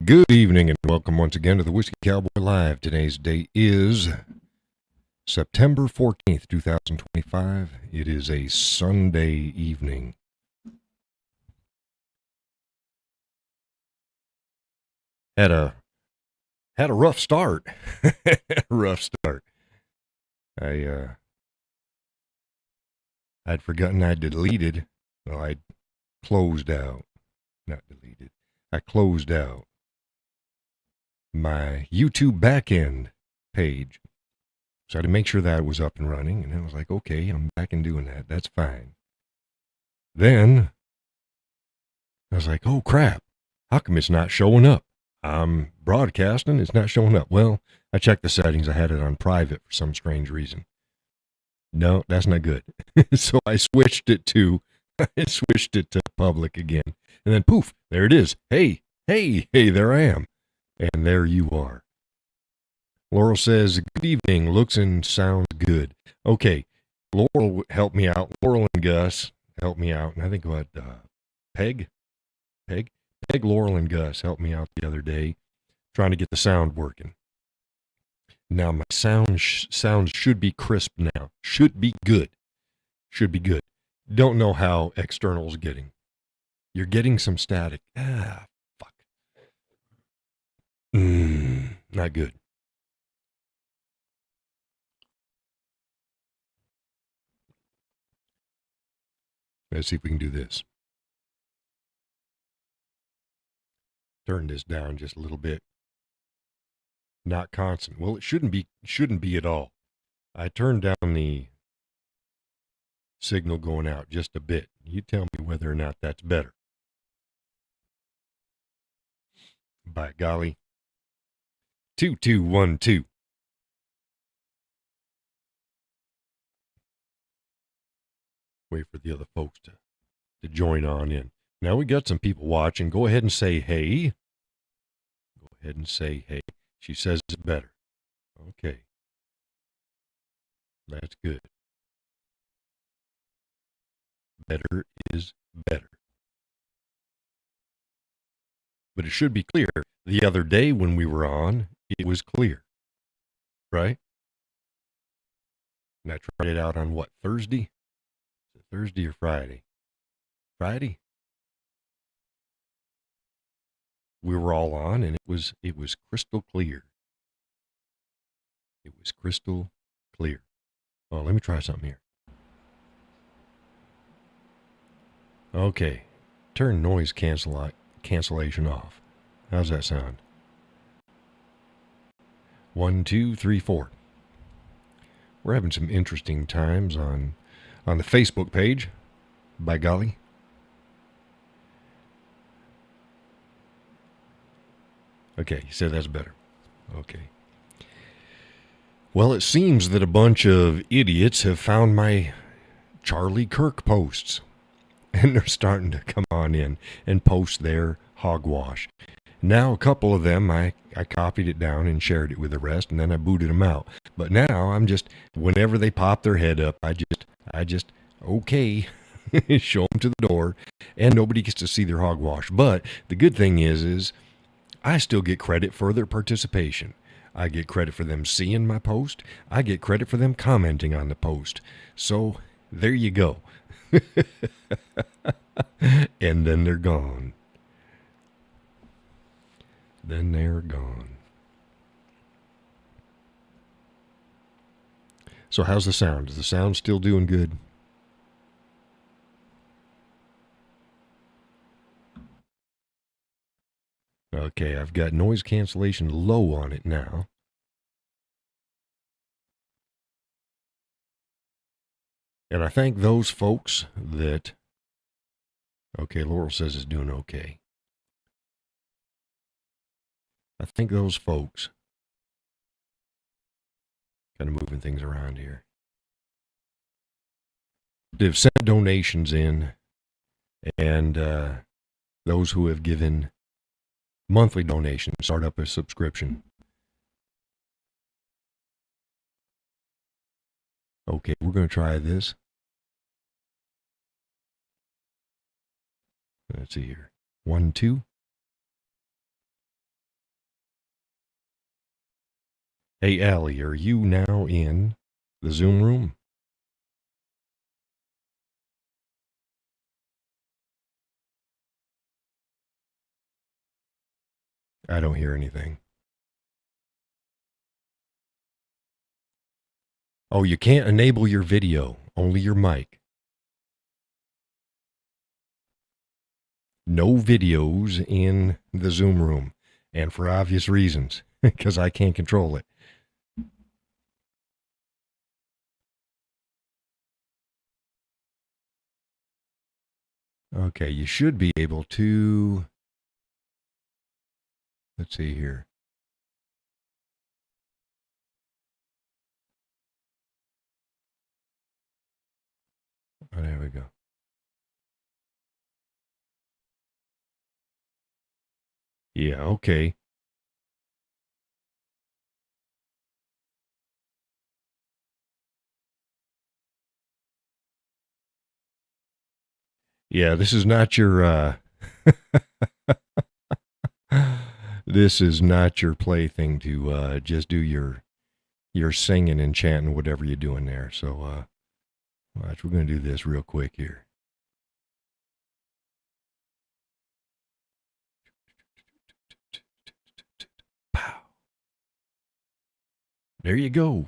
Good evening and welcome once again to the Whiskey Cowboy Live. Today's date is September 14th, 2025. It is a Sunday evening. Had a rough start. Rough start. I'd forgotten I'd deleted. Well, I'd closed out. Not deleted. I closed out my YouTube backend page. So I had to make sure that was up and running. And I was like, okay, I'm back and doing that. That's fine. Then I was like, oh crap, how come it's not showing up? I'm broadcasting, it's not showing up. Well, I checked the settings. I had it on private for some strange reason. No, that's not good. So I switched it to public again. And then poof, there it is. Hey, there I am. And there you are. Laurel says, good evening. Looks and sounds good. Okay. Laurel helped me out. Laurel and Gus helped me out. And I think what, Peg, Laurel, and Gus helped me out the other day trying to get the sound working. Now my sound should be crisp now. Should be good. Don't know how external's getting. You're getting some static. Fuck. Not good. Let's see if we can do this. Turn this down just a little bit. Not constant. Well, it shouldn't be at all. I turned down the signal going out just a bit. You tell me whether or not that's better. By golly. 2212. Wait for the other folks to join on in. Now we got some people watching. Go ahead and say hey. She says it's better. Okay. That's good. Better is better. But it should be clear. The other day when we were on, it was clear. Right? And I tried it out on what, Thursday? Thursday or Friday? Friday? We were all on and it was crystal clear. It was crystal clear. Oh, let me try something here. Okay. Turn noise cancellation off. How's that sound? 1, 2, 3, 4. We're having some interesting times on the Facebook page. By golly. Okay, you said that's better. Okay. Well, it seems that a bunch of idiots have found my Charlie Kirk posts. And they're starting to come on in and post their hogwash. Now, a couple of them, I copied it down and shared it with the rest, and then I booted them out. But now I'm just, whenever they pop their head up, I just, okay, show them to the door, and nobody gets to see their hogwash. But the good thing is I still get credit for their participation. I get credit for them seeing my post. I get credit for them commenting on the post. So there you go. And then they're gone. So how's the sound? Is the sound still doing good? Okay, I've got noise cancellation low on it now. And I thank those folks that... Okay, Laurel says it's doing okay. I thank those folks. Kind of moving things around here. They've sent donations in, and those who have given monthly donations start up a subscription. Okay, we're going to try this. Let's see here. 1, 2. Hey, Allie, are you now in the Zoom room? I don't hear anything. Oh, you can't enable your video, only your mic. No videos in the Zoom room, and for obvious reasons, because I can't control it. Okay, you should be able to. Let's see here. Oh, there we go. Yeah, okay. Yeah, this is not your this is not your plaything to just do your singing and chanting whatever you're doing there. So watch, we're gonna do this real quick here. Pow. There you go.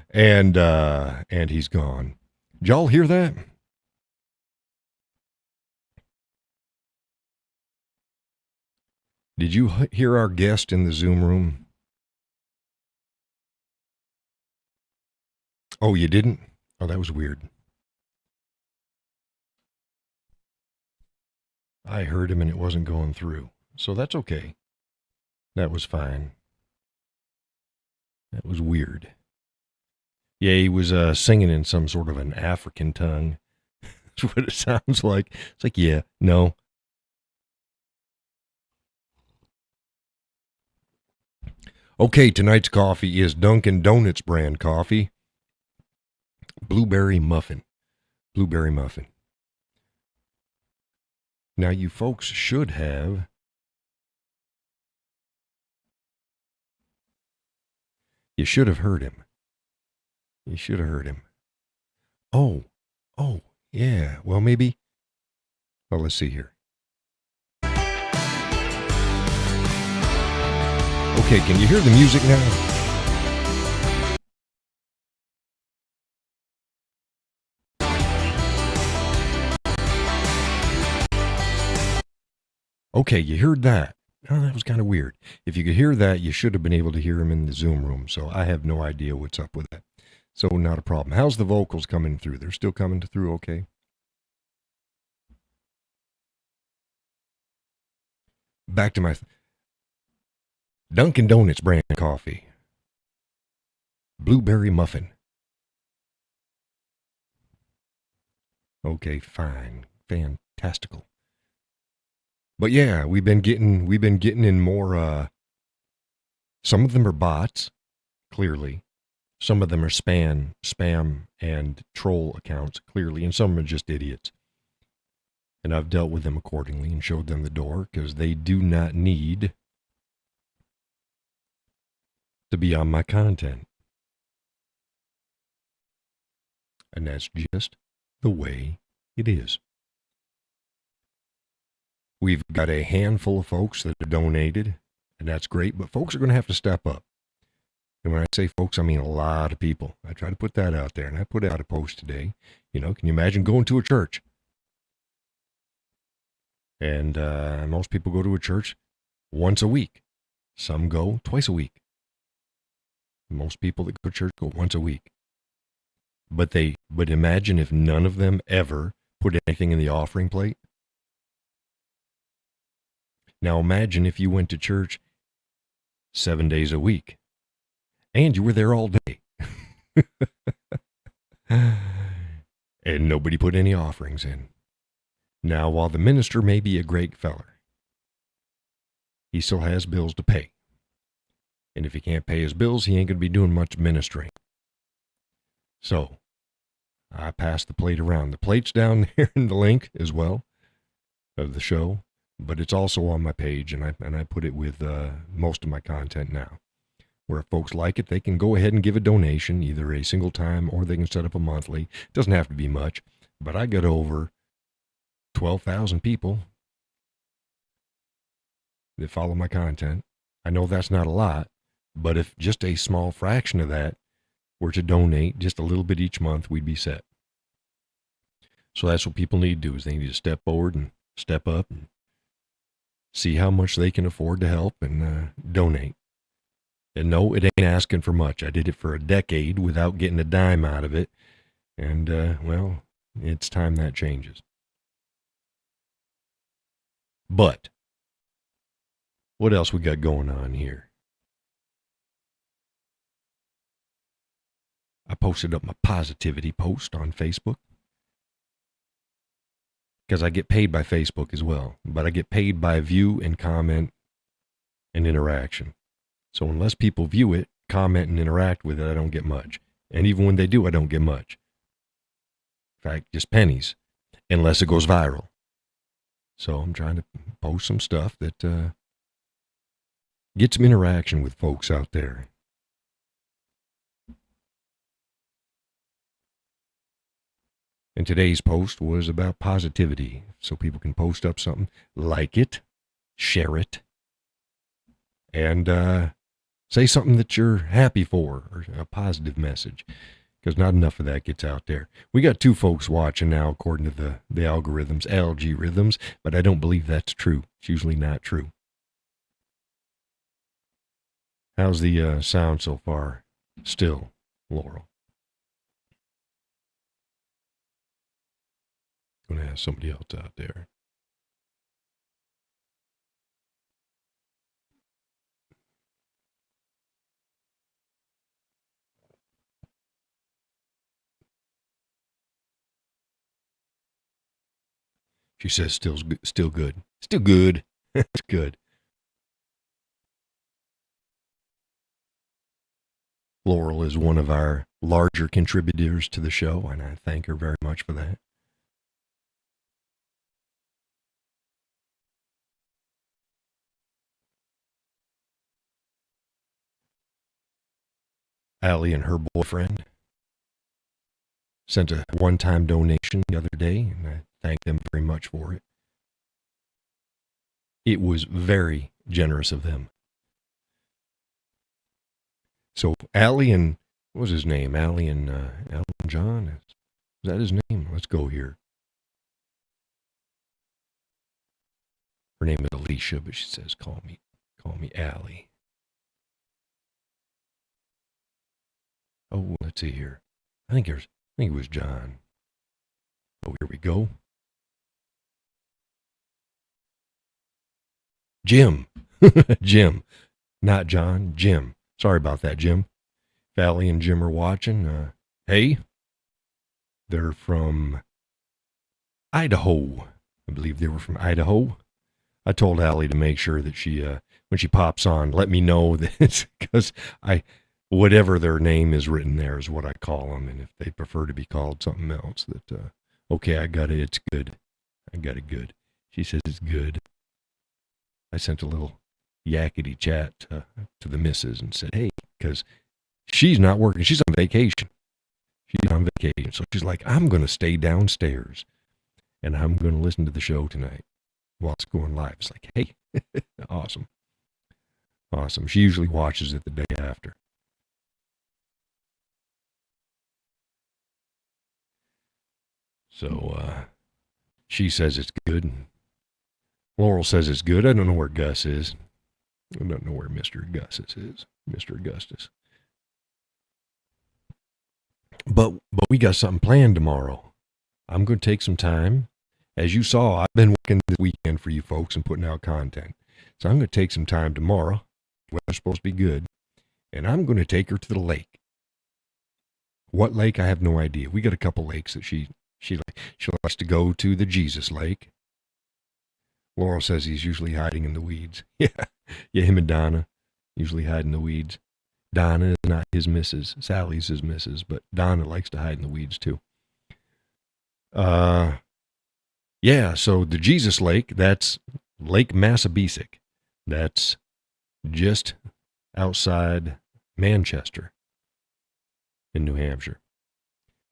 And he's gone. Did y'all hear that? Did you hear our guest in the Zoom room? Oh, you didn't? Oh, that was weird. I heard him and it wasn't going through. So that's okay. That was fine. That was weird. Yeah, he was singing in some sort of an African tongue. That's what it sounds like. It's like, yeah, no. Okay, tonight's coffee is Dunkin' Donuts brand coffee. Blueberry muffin. Blueberry muffin. Now, you folks should have. You should have heard him. You should have heard him. Oh, yeah. Well, maybe. Well, let's see here. Okay, can you hear the music now? Okay, you heard that. Oh, that was kind of weird. If you could hear that, you should have been able to hear him in the Zoom room. So I have no idea what's up with that. So not a problem. How's the vocals coming through? They're still coming through okay? Back to my Dunkin' Donuts brand coffee. Blueberry muffin. Okay, fine. Fantastical. But yeah, we've been getting in more some of them are bots, clearly. Some of them are spam and troll accounts, clearly, and some are just idiots. And I've dealt with them accordingly and showed them the door because they do not need to be on my content. And that's just the way it is. We've got a handful of folks that have donated, and that's great, but folks are going to have to step up. And when I say folks, I mean a lot of people. I try to put that out there, and I put out a post today. You know, can you imagine going to a church? And most people go to a church once a week. Some go twice a week. Most people that go to church go once a week. But imagine if none of them ever put anything in the offering plate. Now imagine if you went to church 7 days a week and you were there all day. And nobody put any offerings in. Now, while the minister may be a great feller, he still has bills to pay. And if he can't pay his bills, he ain't going to be doing much ministering. So, I pass the plate around. The plate's down there in the link as well of the show. but it's also on my page, and I put it with most of my content now. Where if folks like it, they can go ahead and give a donation, either a single time or they can set up a monthly. It doesn't have to be much, but I got over 12,000 people that follow my content. I know that's not a lot, but if just a small fraction of that were to donate just a little bit each month, we'd be set. So that's what people need to do, is they need to step forward and step up and see how much they can afford to help and donate. And no, it ain't asking for much. I did it for a decade without getting a dime out of it. And, well, it's time that changes. But what else we got going on here? I posted up my positivity post on Facebook, because I get paid by Facebook as well, but I get paid by view and comment and interaction. So unless people view it, comment, and interact with it, I don't get much. And even when they do, I don't get much. In fact, just pennies, unless it goes viral. So I'm trying to post some stuff that get some interaction with folks out there. And today's post was about positivity, so people can post up something, like it, share it, and say something that you're happy for, or a positive message, because not enough of that gets out there. We got 2 folks watching now, according to the algorithms, algorithms, but I don't believe that's true. It's usually not true. How's the sound so far? Still, Laurel. Gonna have somebody else out there. She says still good. Still good. It's good. Laurel is one of our larger contributors to the show, and I thank her very much for that. Allie and her boyfriend sent a one-time donation the other day, and I thank them very much for it. It was very generous of them. So Allie and, what was his name? Allie and John? Is that his name? Let's go here. Her name is Alicia, but she says, call me Allie. Oh, let's see here. I think it was John. Oh, here we go. Jim. Jim. Not John, Jim. Sorry about that, Jim. If Allie and Jim are watching, hey. They're from Idaho. I believe they were from Idaho. I told Allie to make sure that she, when she pops on, let me know that, because whatever their name is written there is what I call them. And if they prefer to be called something else, that, okay, I got it. It's good. I got it good. She says it's good. I sent a little yakety chat to the missus and said, hey, because she's not working. She's on vacation. She's on vacation. So she's like, I'm going to stay downstairs and I'm going to listen to the show tonight while it's going live. It's like, hey, awesome. Awesome. She usually watches it the day after. So she says it's good. Laurel says it's good. I don't know where Gus is. I don't know where Mr. Augustus is. Mr. Augustus. But we got something planned tomorrow. I'm going to take some time. As you saw, I've been working this weekend for you folks and putting out content. So I'm going to take some time tomorrow. Weather's supposed to be good. And I'm going to take her to the lake. What lake? I have no idea. We got a couple lakes that she likes to go to. The Jesus Lake. Laurel says he's usually hiding in the weeds. Yeah, him and Donna usually hide in the weeds. Donna is not his missus. Sally's his missus, but Donna likes to hide in the weeds too. Yeah, so the Jesus Lake, that's Lake Massabesic. That's just outside Manchester in New Hampshire.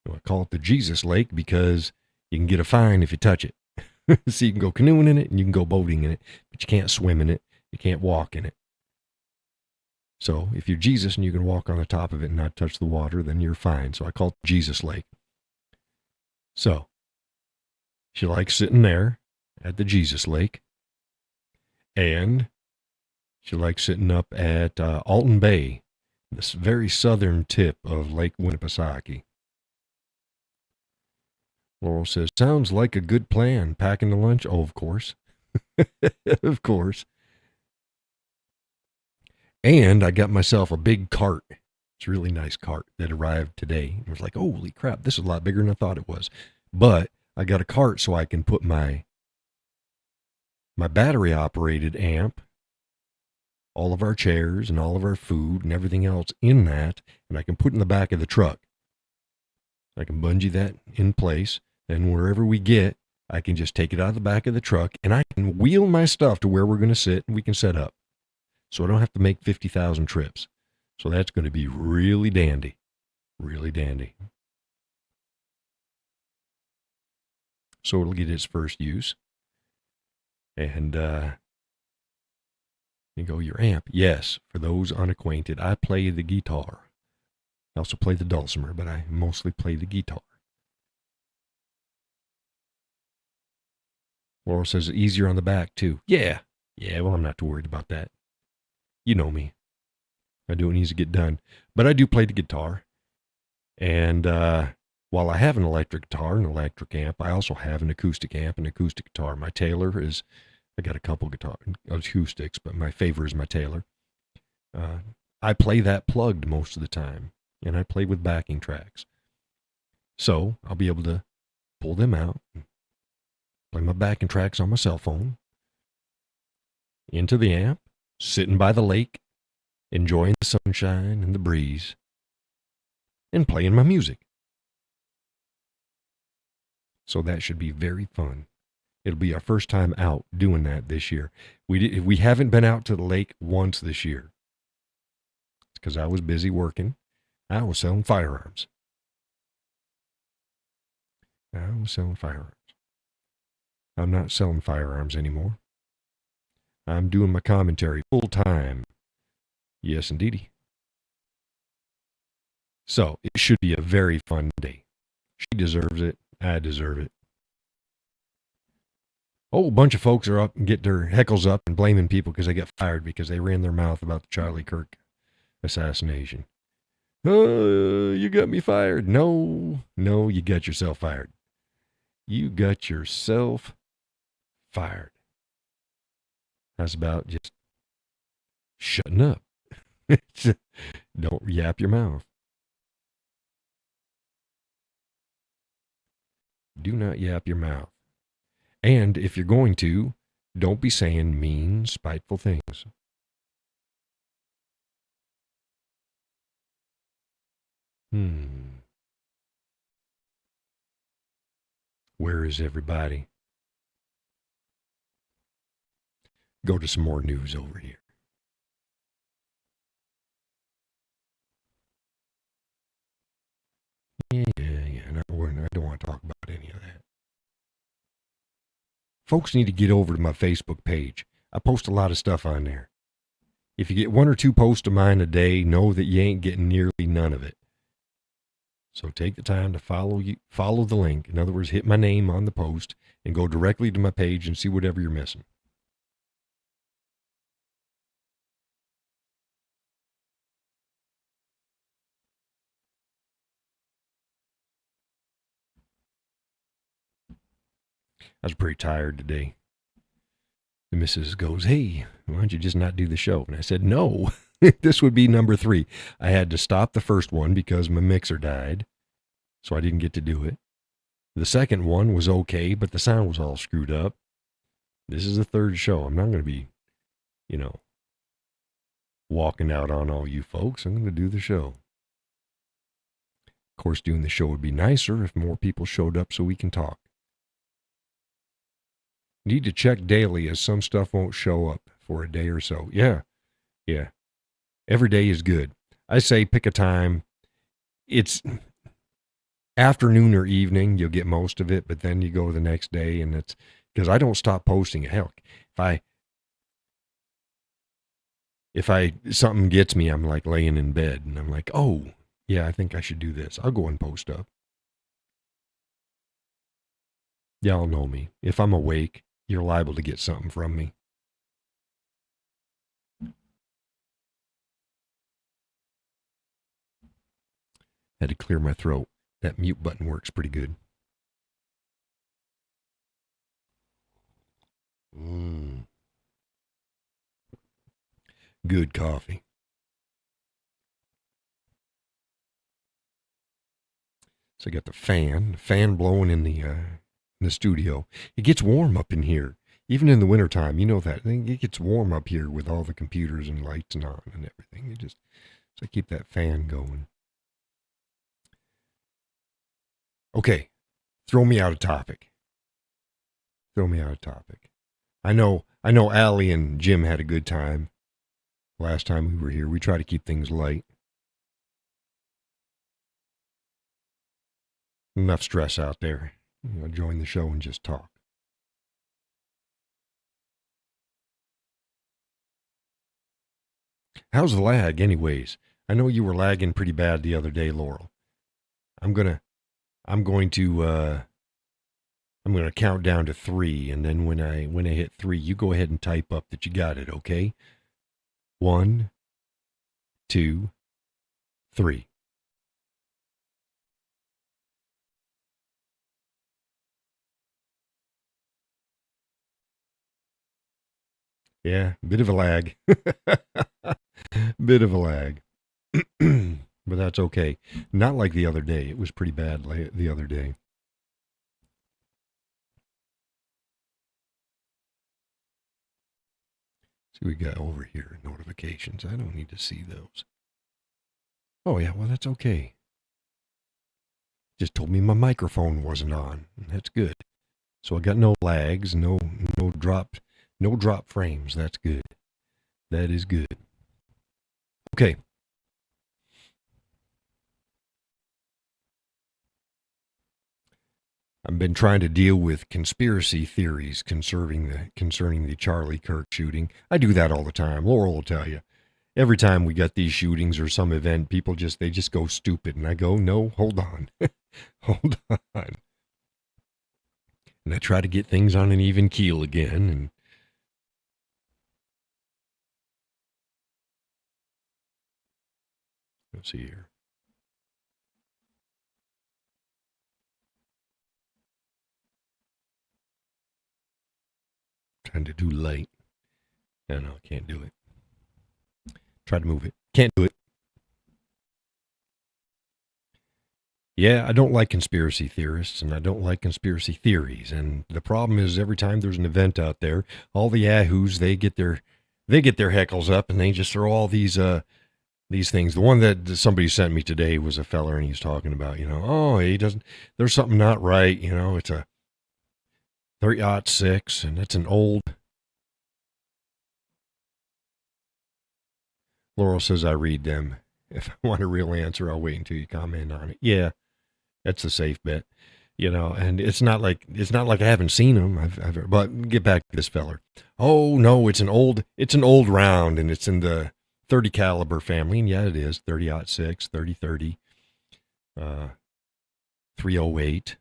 I call it the Jesus Lake because you can get a fine if you touch it. So you can go canoeing in it and you can go boating in it, but you can't swim in it. You can't walk in it. So if you're Jesus and you can walk on the top of it and not touch the water, then you're fine. So I call it Jesus Lake. So she likes sitting there at the Jesus Lake. And she likes sitting up at Alton Bay, this very southern tip of Lake Winnipesaukee. Laurel says, sounds like a good plan. Packing the lunch? Oh, of course. Of course. And I got myself a big cart. It's a really nice cart that arrived today. I was like, holy crap, this is a lot bigger than I thought it was. But I got a cart so I can put my battery-operated amp, all of our chairs and all of our food and everything else in that, and I can put in the back of the truck. I can bungee that in place, and wherever we get, I can just take it out of the back of the truck, and I can wheel my stuff to where we're going to sit, and we can set up. So I don't have to make 50,000 trips. So that's going to be really dandy. Really dandy. So it'll get its first use. And you go, your amp. Yes, for those unacquainted, I play the guitar. I also play the dulcimer, but I mostly play the guitar. Laurel says easier on the back, too. Yeah, well, I'm not too worried about that. You know me. I do what needs to get done. But I do play the guitar. And while I have an electric guitar, an electric amp, I also have an acoustic amp, an acoustic guitar. My Taylor is, I got a couple guitar acoustics, but my favorite is my Taylor. I play that plugged most of the time, and I play with backing tracks. So I'll be able to pull them out, and play my backing tracks on my cell phone, into the amp, sitting by the lake, enjoying the sunshine and the breeze, and playing my music. So that should be very fun. It'll be our first time out doing that this year. We haven't been out to the lake once this year. It's because I was busy working. I was selling firearms. I'm not selling firearms anymore. I'm doing my commentary full time. Yes, indeedy. So it should be a very fun day. She deserves it. I deserve it. Oh, a bunch of folks are up and get their heckles up and blaming people because they got fired because they ran their mouth about the Charlie Kirk assassination. You got me fired. No, you got yourself fired. You got yourself fired. That's about just shutting up. Don't yap your mouth. Do not yap your mouth. And if you're going to, don't be saying mean, spiteful things. Where is everybody? Go to some more news over here. Yeah. I don't want to talk about any of that. Folks need to get over to my Facebook page. I post a lot of stuff on there. If you get one or two posts of mine a day, know that you ain't getting nearly none of it. So take the time to follow the link. In other words, hit my name on the post and go directly to my page and see whatever you're missing. I was pretty tired today. The missus goes, hey, why don't you just not do the show? And I said, no, this would be number 3. I had to stop the first one because my mixer died, so I didn't get to do it. The second one was okay, but the sound was all screwed up. This is the third show. I'm not going to be, walking out on all you folks. I'm going to do the show. Of course, doing the show would be nicer if more people showed up so we can talk. Need to check daily as some stuff won't show up for a day or so. Yeah, yeah. Every day is good. I say pick a time. It's afternoon or evening, you'll get most of it, but then you go the next day and it's because I don't stop posting. Hell, if I something gets me, I'm like laying in bed and I'm like, oh yeah, I think I should do this. I'll go and post up. Y'all know me. If I'm awake, you're liable to get something from me. Had to clear my throat. That mute button works pretty good. Good coffee. So I got the fan blowing in the studio. It gets warm up in here, even in the wintertime. You know that. It gets warm up here with all the computers and lights and on and everything. So I keep that fan going. Okay, throw me out of topic. I know Allie and Jim had a good time last time we were here. We try to keep things light. Enough stress out there. Join the show and just talk. How's the lag, anyways? I know you were lagging pretty bad the other day, Laurel. I'm going to count down to 3, and then when I hit 3, you go ahead and type up that you got it, okay? 1, 2, 3. Yeah, bit of a lag. Bit of a lag. But that's okay. Not like the other day. It was pretty bad the other day. See, we got over here notifications. I don't need to see those. Oh, yeah, well, that's okay. Just told me my microphone wasn't on. That's good. So I got no lags, no drop frames. That's good. That is good. Okay. I've been trying to deal with conspiracy theories concerning the Charlie Kirk shooting. I do that all the time. Laurel will tell you. Every time we get these shootings or some event, people just go stupid, and I go, no, hold on, hold on, and I try to get things on an even keel again. And let's see here. Trying to do light. No, I can't do it. Try to move it. Can't do it. Yeah, I don't like conspiracy theorists, and I don't like conspiracy theories. And the problem is, every time there's an event out there, all the yahoos they get their heckles up, and they just throw all these things. The one that somebody sent me today was a feller, and he's talking about, oh, he doesn't. There's something not right. It's a 3-06, and it's an old. Laurel says I read them. If I want a real answer, I'll wait until you comment on it. Yeah, that's a safe bet. And it's not like I haven't seen them. But get back to this feller. Oh no, it's an old round, and it's in the 30 caliber family, and yeah, it is 30-06, 30-30, 308,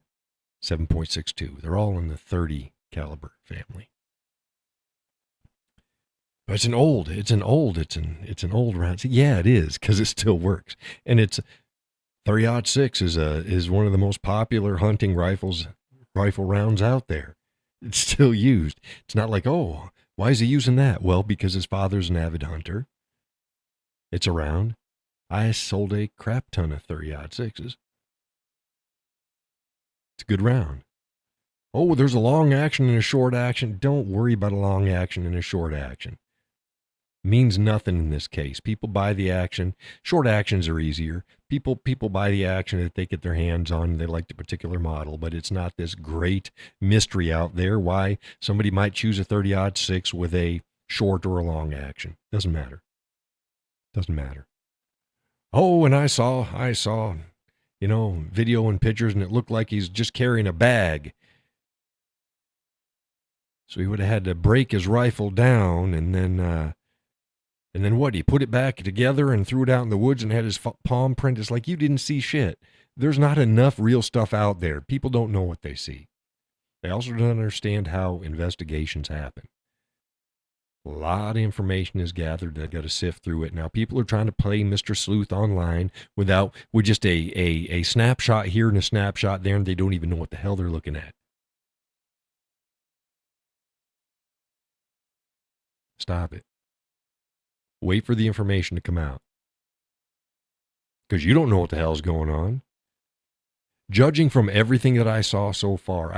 7.62. They're all in the 30 caliber family. But it's an old round. Yeah, it is, because it still works, and it's 30-06 is one of the most popular hunting rifle rounds out there. It's still used. It's not like, oh, why is he using that? Well, because his father's an avid hunter. It's around. I sold a crap ton of 30-06s. It's a good round. Oh, there's a long action and a short action. Don't worry about a long action and a short action. means nothing in this case. People buy the action. Short actions are easier. People buy the action that they get their hands on. They like the particular model, but it's not this great mystery out there why somebody might choose a 30-06 with a short or a long action. Doesn't matter. Doesn't matter. Oh, and I saw, video and pictures, and it looked like he's just carrying a bag. So he would have had to break his rifle down, and then what? He put it back together and threw it out in the woods and had his palm print. It's like you didn't see shit. There's not enough real stuff out there. People don't know what they see. They also don't understand how investigations happen. A lot of information is gathered. They've got to sift through it. Now, people are trying to play Mr. Sleuth online with just a snapshot here and a snapshot there, and they don't even know what the hell they're looking at. Stop it. Wait for the information to come out. Because you don't know what the hell's going on. Judging from everything that I saw so far,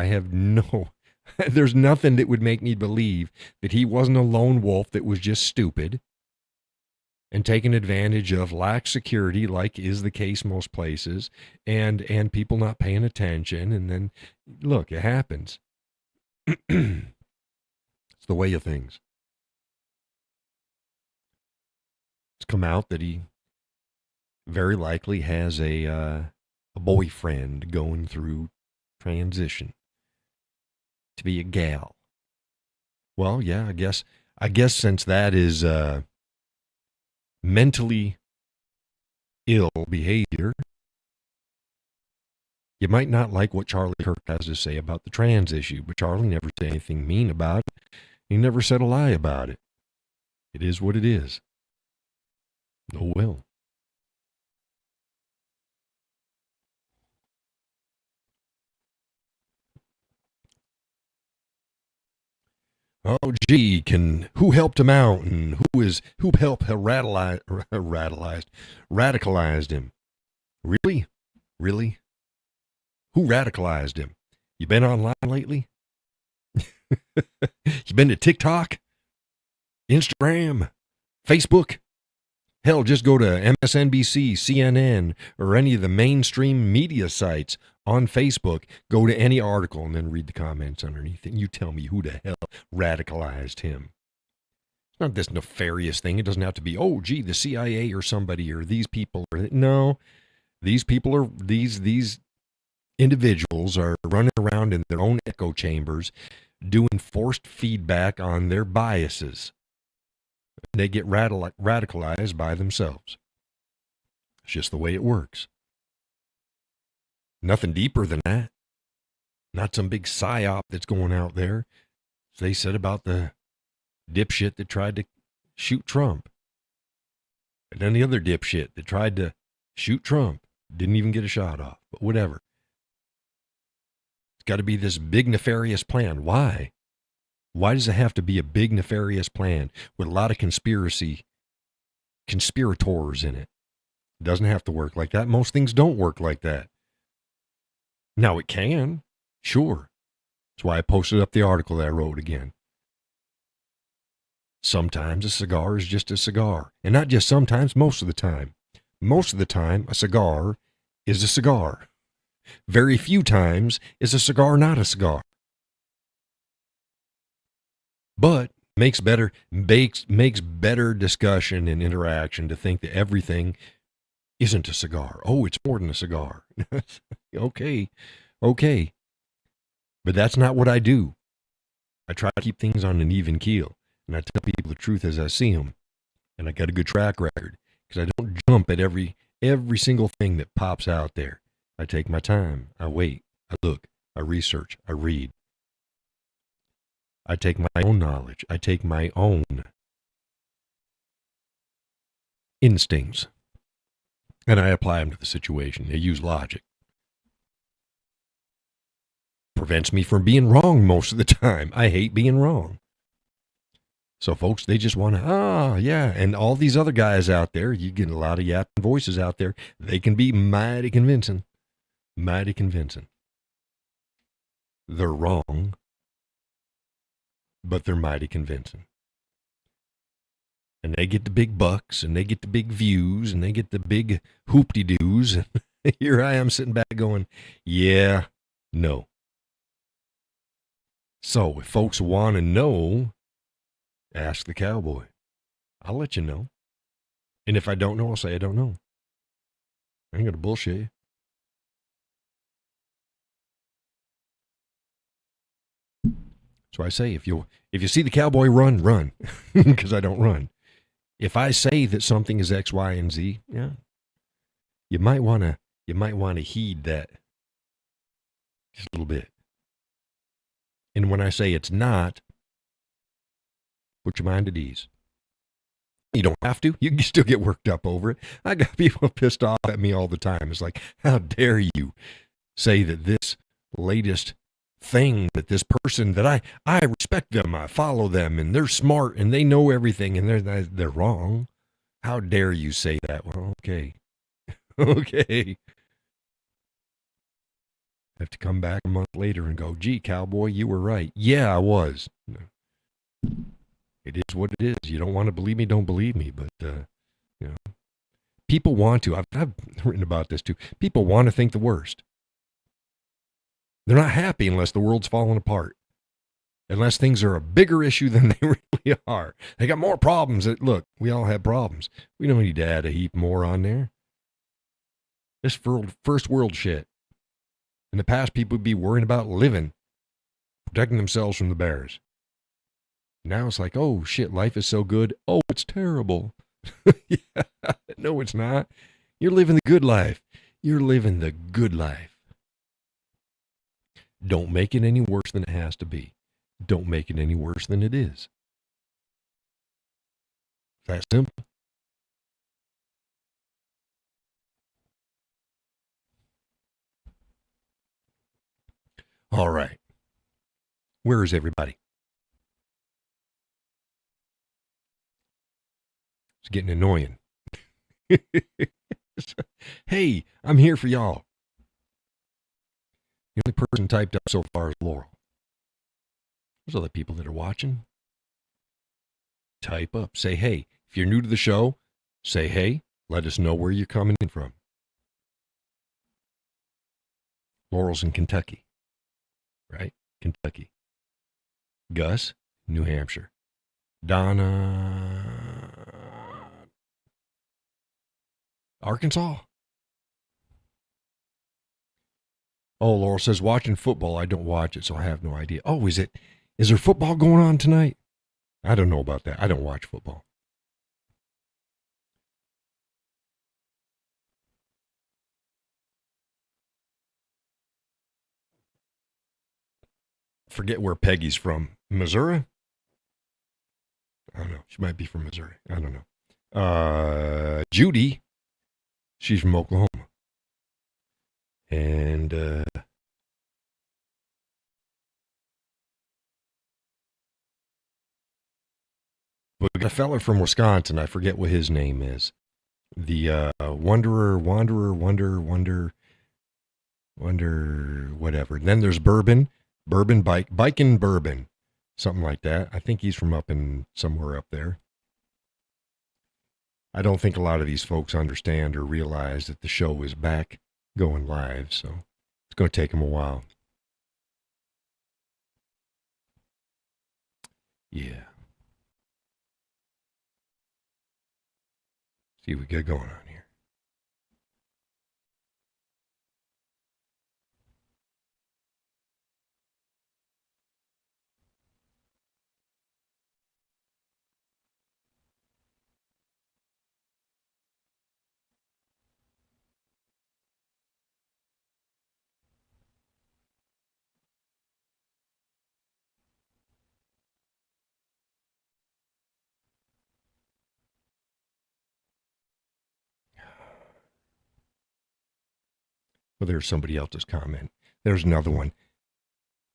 there's nothing that would make me believe that he wasn't a lone wolf that was just stupid and taking advantage of lax security, like is the case most places, and people not paying attention. And then, look, it happens. It's the way of things. It's come out that he very likely has a boyfriend going through transition to be a gal. Well, yeah, I guess since that is mentally ill behavior, you might not like what Charlie Kirk has to say about the trans issue, but Charlie never said anything mean about it. He never said a lie about it. It is what it is. Oh, well. Oh, gee, who helped him out, and who helped radicalized him? Really? Who radicalized him? You been online lately? You been to TikTok, Instagram, Facebook? Hell, just go to MSNBC, CNN, or any of the mainstream media sites on Facebook. Go to any article and then read the comments underneath it. And you tell me who the hell radicalized him. It's not this nefarious thing. It doesn't have to be, oh, gee, the CIA or somebody or these people. No, these people are, these individuals are running around in their own echo chambers doing forced feedback on their biases. They get radicalized by themselves. It's just the way it works. Nothing deeper than that. Not some big psyop that's going out there. As they said about the dipshit that tried to shoot Trump. And then the other dipshit that tried to shoot Trump didn't even get a shot off. But whatever. It's got to be this big nefarious plan. Why? Why does it have to be a big nefarious plan with a lot of conspirators in it? It doesn't have to work like that. Most things don't work like that. Now it can, sure. That's why I posted up the article that I wrote again. Sometimes a cigar is just a cigar. And not just sometimes, most of the time. Most of the time, a cigar is a cigar. Very few times is a cigar not a cigar. But makes better discussion and interaction to think that everything isn't a cigar. Oh, it's more than a cigar. Okay. But that's not what I do. I try to keep things on an even keel. And I tell people the truth as I see them. And I got a good track record. Because I don't jump at every single thing that pops out there. I take my time. I wait. I look. I research. I read. I take my own knowledge. I take my own instincts. And I apply them to the situation. I use logic. Prevents me from being wrong most of the time. I hate being wrong. So folks, they just want to, yeah. And all these other guys out there, you get a lot of yapping voices out there. They can be mighty convincing. Mighty convincing. They're wrong. But they're mighty convincing. And they get the big bucks, and they get the big views, and they get the big hoop-de-doos. And here I am sitting back going, yeah, no. So if folks want to know, ask the cowboy. I'll let you know. And if I don't know, I'll say I don't know. I ain't going to bullshit you. So I say, if you see the cowboy run, because I don't run. If I say that something is X, Y, and Z, yeah, you might want to heed that just a little bit. And when I say it's not, put your mind at ease. You don't have to. You can still get worked up over it. I got people pissed off at me all the time. It's like, how dare you say that this latest thing, that this person that I respect them, I follow them, and they're smart and they know everything, and they're wrong. How dare you say that? Well, okay. Okay. I have to come back a month later and go, gee, cowboy, you were right. Yeah, I was. It is what it is. You don't want to believe me, don't believe me. But, you know, people want to. I've written about this too. People want to think the worst. They're not happy unless the world's falling apart. Unless things are a bigger issue than they really are. They got more problems. Look, we all have problems. We don't need to add a heap more on there. This first world shit. In the past, people would be worrying about living, protecting themselves from the bears. Now it's like, oh, shit, life is so good. Oh, it's terrible. Yeah, no, it's not. You're living the good life. You're living the good life. Don't make it any worse than it has to be. Don't make it any worse than it is. That simple. All right. Where is everybody? It's getting annoying. Hey, I'm here for y'all. The only person typed up so far is Laurel. There's other people that are watching. Type up. Say hey. If you're new to the show, say hey. Let us know where you're coming in from. Laurel's in Kentucky. Right? Kentucky. Gus, New Hampshire. Donna, Arkansas. Oh, Laurel says, watching football. I don't watch it, so I have no idea. Oh, is there football going on tonight? I don't know about that. I don't watch football. Forget where Peggy's from. Missouri? I don't know. She might be from Missouri. I don't know. Judy, she's from Oklahoma. And we got a fella from Wisconsin. I forget what his name is. The Wanderer, whatever. And then there's Bourbon Bike and Bourbon, something like that. I think he's from somewhere up there. I don't think a lot of these folks understand or realize that the show is back going live, so it's going to take them a while. Yeah. See what we got going on here. Well, there's somebody else's comment. There's another one.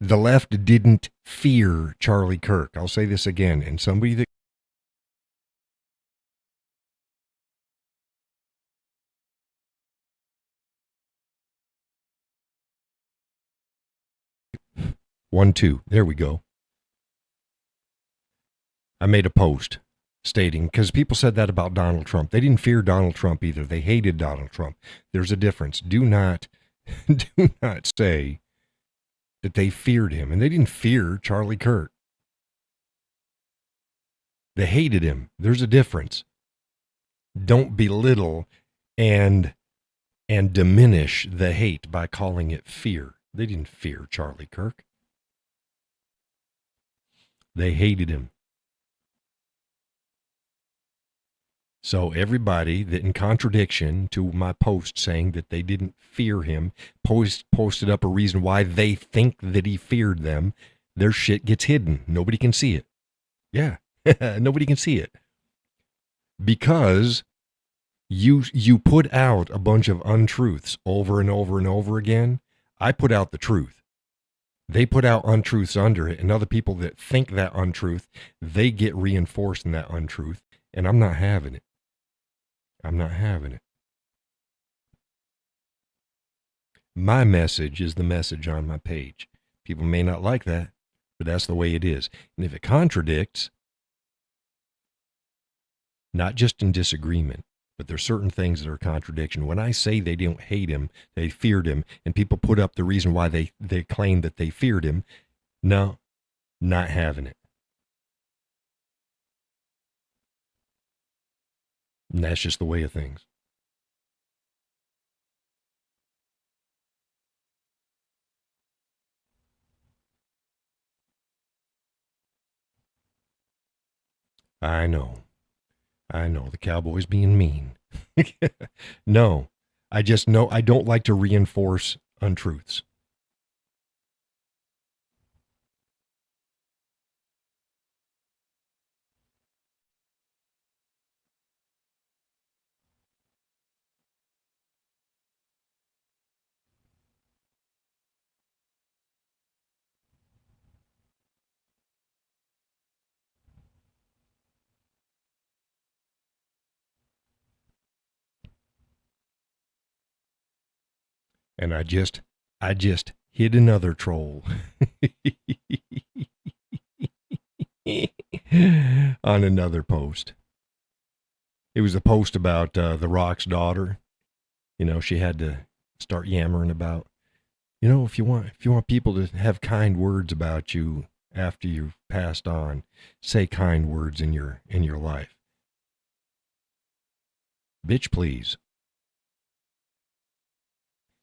The left didn't fear Charlie Kirk. I'll say this again. And somebody that One, two. There we go. I made a post. stating, because people said that about Donald Trump. They didn't fear Donald Trump either. They hated Donald Trump. There's a difference. Do not say that they feared him. And they didn't fear Charlie Kirk. They hated him. There's a difference. Don't belittle and diminish the hate by calling it fear. They didn't fear Charlie Kirk. They hated him. So everybody that, in contradiction to my post saying that they didn't fear him, posted up a reason why they think that he feared them, their shit gets hidden. Nobody can see it. Yeah, nobody can see it. Because you put out a bunch of untruths over and over and over again. I put out the truth. They put out untruths under it, and other people that think that untruth, they get reinforced in that untruth, and I'm not having it. I'm not having it. My message is the message on my page. People may not like that, but that's the way it is. And if it contradicts, not just in disagreement, but there's certain things that are contradiction. When I say they don't hate him, they feared him, and people put up the reason why they claim that they feared him, no, not having it. And that's just the way of things. I know the Cowboy's being mean. No, I just know I don't like to reinforce untruths. And I just hit another troll on another post. It was a post about The Rock's daughter. You know, she had to start yammering about, you know, if you want people to have kind words about you after you've passed on, say kind words in your life. Bitch, please.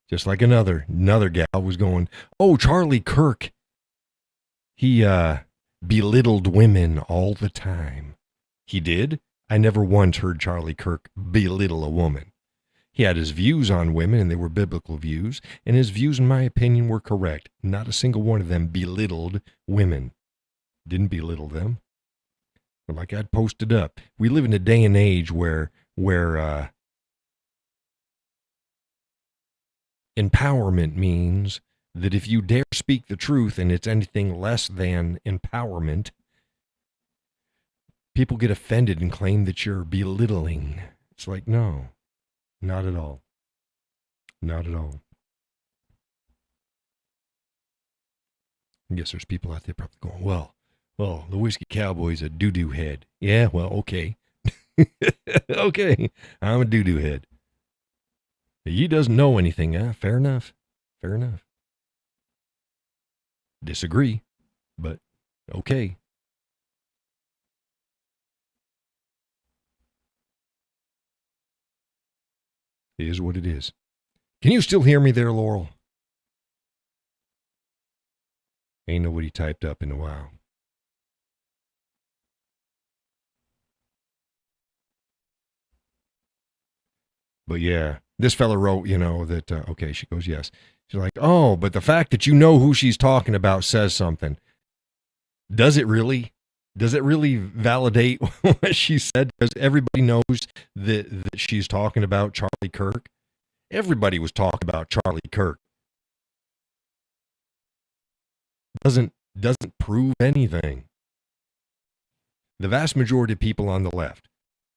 Just like another gal was going, oh, Charlie Kirk, he belittled women all the time. He did? I never once heard Charlie Kirk belittle a woman. He had his views on women, and they were biblical views, and his views, in my opinion, were correct. Not a single one of them belittled women. Didn't belittle them. But like I'd posted up, we live in a day and age where empowerment means that if you dare speak the truth and it's anything less than empowerment, people get offended and claim that you're belittling. It's like, no, not at all. Not at all. I guess there's people out there probably going, well, the Whiskey Cowboy's a doo-doo head. Yeah, well, okay. Okay, I'm a doo-doo head. He doesn't know anything. Fair enough. Fair enough. Disagree, but okay. It is what it is. Can you still hear me there, Laurel? Ain't nobody typed up in a while. But yeah, this fella wrote, you know, that, okay, she goes, yes. She's like, oh, but the fact that you know who she's talking about says something. Does it really? Does it really validate what she said? Because everybody knows that she's talking about Charlie Kirk. Everybody was talking about Charlie Kirk. Doesn't prove anything. The vast majority of people on the left,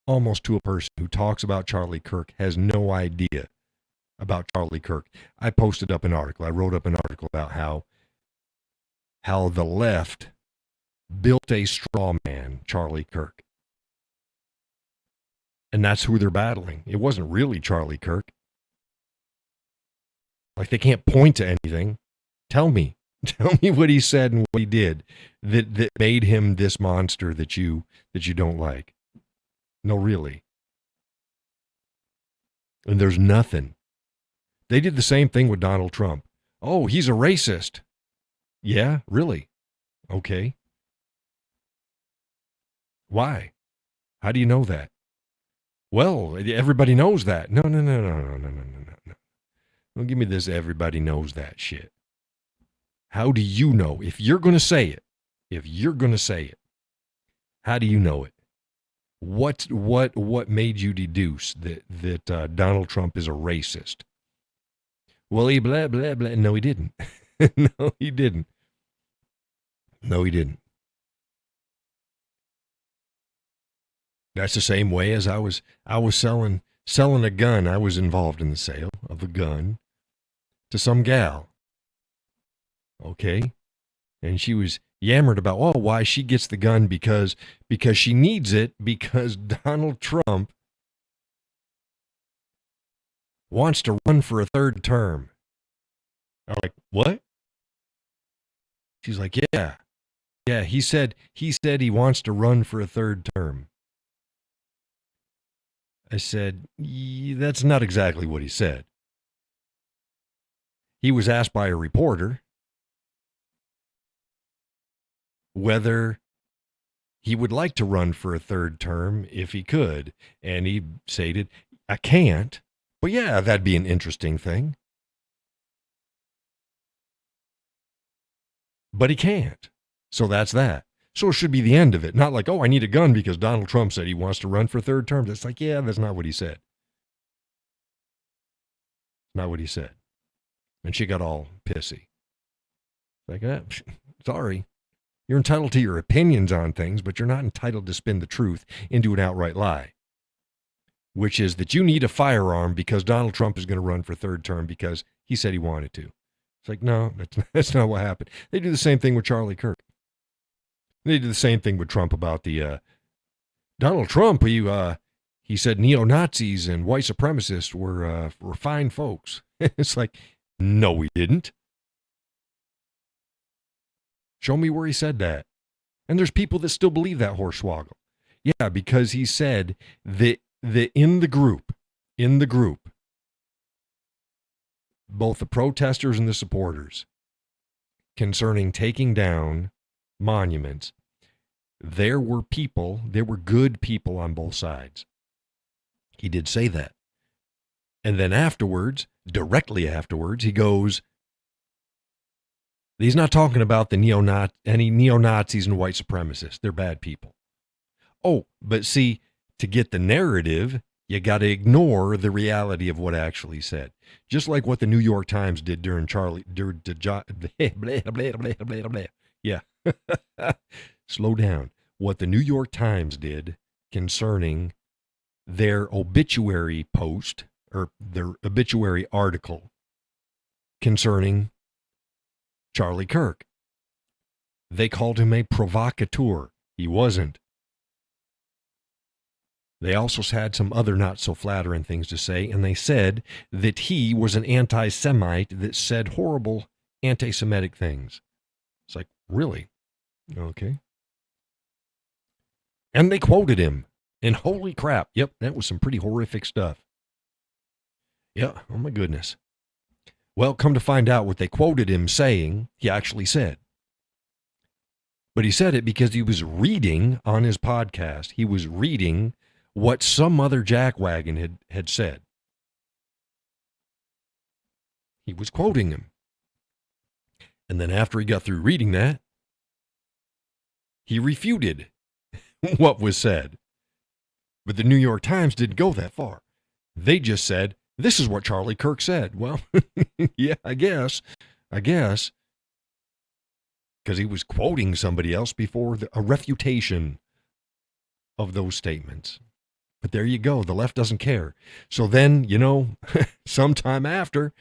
almost to a person, who talks about Charlie Kirk has no idea about Charlie Kirk. I posted up an article. I wrote up an article about how the left built a straw man, Charlie Kirk. And that's who they're battling. It wasn't really Charlie Kirk. Like, they can't point to anything. Tell me. Tell me what he said and what he did that made him this monster that you don't like. No, really. And there's nothing. They did the same thing with Donald Trump. Oh, he's a racist. Yeah, really? Okay. Why? How do you know that? Well, everybody knows that. No. Don't give me this everybody knows that shit. How do you know? If you're going to say it, how do you know it? What made you deduce that Donald Trump is a racist? Well, he blah, blah, blah. No, he didn't. No, he didn't. That's the same way as I was selling a gun. I was involved in the sale of a gun to some gal. Okay? And she was yammered about, oh, why she gets the gun because she needs it because Donald Trump wants to run for a third term. I'm like, what? She's like, yeah. Yeah, he said he wants to run for a third term. I said, that's not exactly what he said. He was asked by a reporter whether he would like to run for a third term if he could. And he stated, I can't, but yeah, that'd be an interesting thing. But he can't. So that's that. So it should be the end of it. Not like, oh, I need a gun because Donald Trump said he wants to run for third term. It's like, yeah, that's not what he said. Not what he said. And she got all pissy. Like, sorry. You're entitled to your opinions on things, but you're not entitled to spin the truth into an outright lie, which is that you need a firearm because Donald Trump is going to run for third term because he said he wanted to. It's like, no, that's not what happened. They do the same thing with Charlie Kirk. They did the same thing with Trump about the Donald Trump. He said neo-Nazis and white supremacists were fine folks. It's like, no, we didn't. Show me where he said that. And there's people that still believe that hornswoggle. Yeah, because he said that in the group, both the protesters and the supporters, concerning taking down monuments, there were good people on both sides. He did say that. And then directly afterwards, he goes, he's not talking about any neo-Nazis and white supremacists. They're bad people. Oh, but see, to get the narrative, you got to ignore the reality of what actually said. Just like what the New York Times did during Yeah. Slow down. What the New York Times did concerning their obituary post or their obituary article concerning Charlie Kirk. They called him a provocateur. He wasn't. They also had some other not so flattering things to say, and they said that he was an anti-Semite that said horrible anti-Semitic things. It's like, really? Okay. And they quoted him. And holy crap, yep, that was some pretty horrific stuff. Yeah, oh my goodness. Well, come to find out what they quoted him saying, he actually said. But he said it because he was reading on his podcast. He was reading what some other jackwagon had said. He was quoting him. And then after he got through reading that, he refuted what was said. But the New York Times didn't go that far. They just said, this is what Charlie Kirk said. Well, yeah, I guess. Because he was quoting somebody else before a refutation of those statements. But there you go. The left doesn't care. So then, sometime after,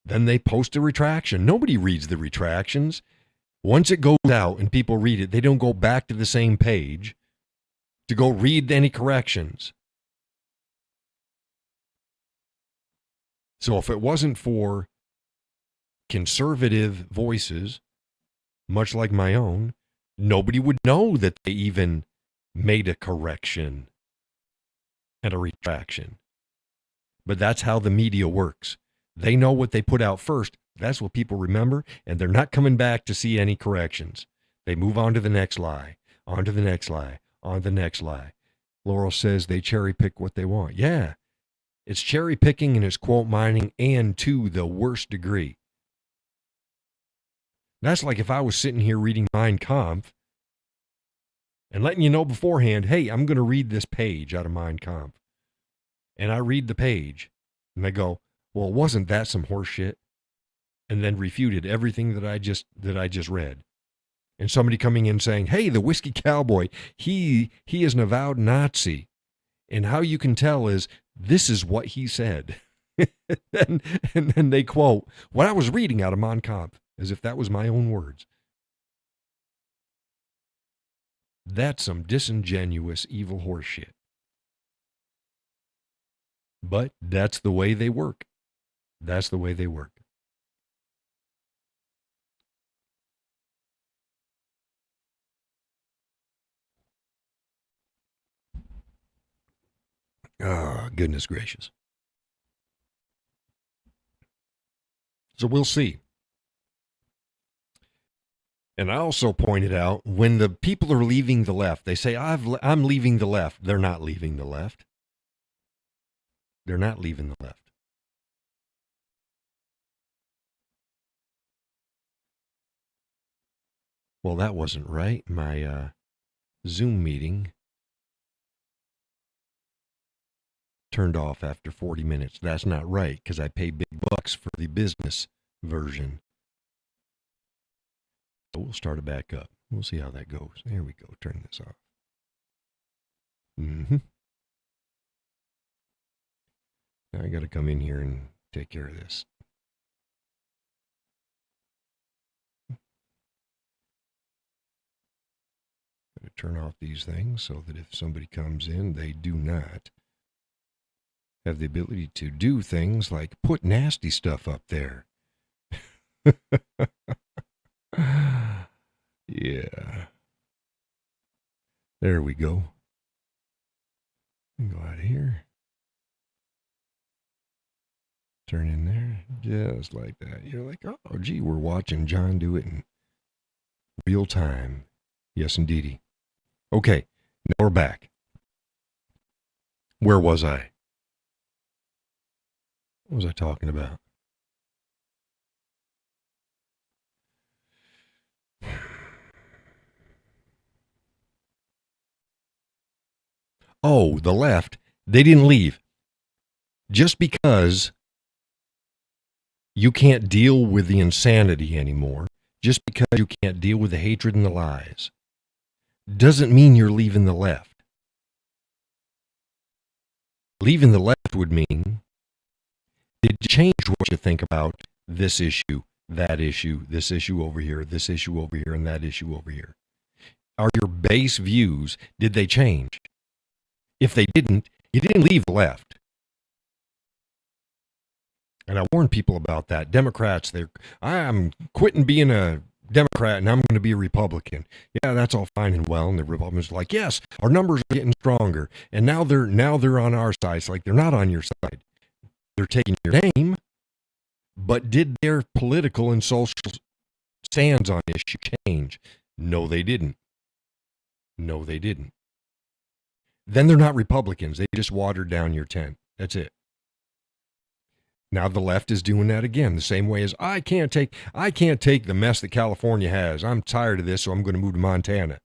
then they post a retraction. Nobody reads the retractions. Once it goes out and people read it, they don't go back to the same page to go read any corrections. So if it wasn't for conservative voices, much like my own, nobody would know that they even made a correction and a retraction. But that's how the media works. They know what they put out first. That's what people remember, and they're not coming back to see any corrections. They move on to the next lie, on to the next lie, on to the next lie. Laurel says they cherry pick what they want. Yeah, it's cherry picking and it's quote mining, and to the worst degree. That's like if I was sitting here reading Mein Kampf and letting you know beforehand, hey, I'm going to read this page out of Mein Kampf. And I read the page and I go, well, wasn't that some horse shit? And then refuted everything that I just read. And somebody coming in saying, hey, the Whiskey Cowboy, he is an avowed Nazi. And how you can tell is this is what he said. and then they quote what I was reading out of Mein Kampf as if that was my own words. That's some disingenuous, evil horse shit. But that's the way they work. That's the way they work. Oh, goodness gracious. So we'll see. And I also pointed out when the people are leaving the left, they say, I'm leaving the left. They're not leaving the left. They're not leaving the left. Well, that wasn't right. My Zoom meeting turned off after 40 minutes. That's not right because I pay big bucks for the business version. So we'll start it back up. We'll see how that goes. There we go. Turn this off. Now I got to come in here and take care of this. Got to turn off these things so that if somebody comes in, they do not have the ability to do things like put nasty stuff up there. Yeah. There we go. Go out of here. Turn in there. Just like that. You're like, oh, gee, we're watching John do it in real time. Yes, indeedy. Okay, now we're back. Where was I? What was I talking about? Oh, the left. They didn't leave. Just because you can't deal with the insanity anymore, just because you can't deal with the hatred and the lies, doesn't mean you're leaving the left. Leaving the left would mean, did you change what you think about this issue, that issue, this issue over here, this issue over here, and that issue over here? Are your base views, did they change? If they didn't, you didn't leave the left. And I warn people about that. Democrats, I'm quitting being a Democrat and I'm going to be a Republican. Yeah, that's all fine and well. And the Republicans are like, yes, our numbers are getting stronger. And now they're on our side. It's like they're not on your side. They're taking your name. But did their political and social stands on issue change? No, they didn't. No, they didn't. Then they're not Republicans. They just watered down your tent. That's it. Now the left is doing that again, the same way as I can't take the mess that California has. I'm tired of this, so I'm going to move to Montana.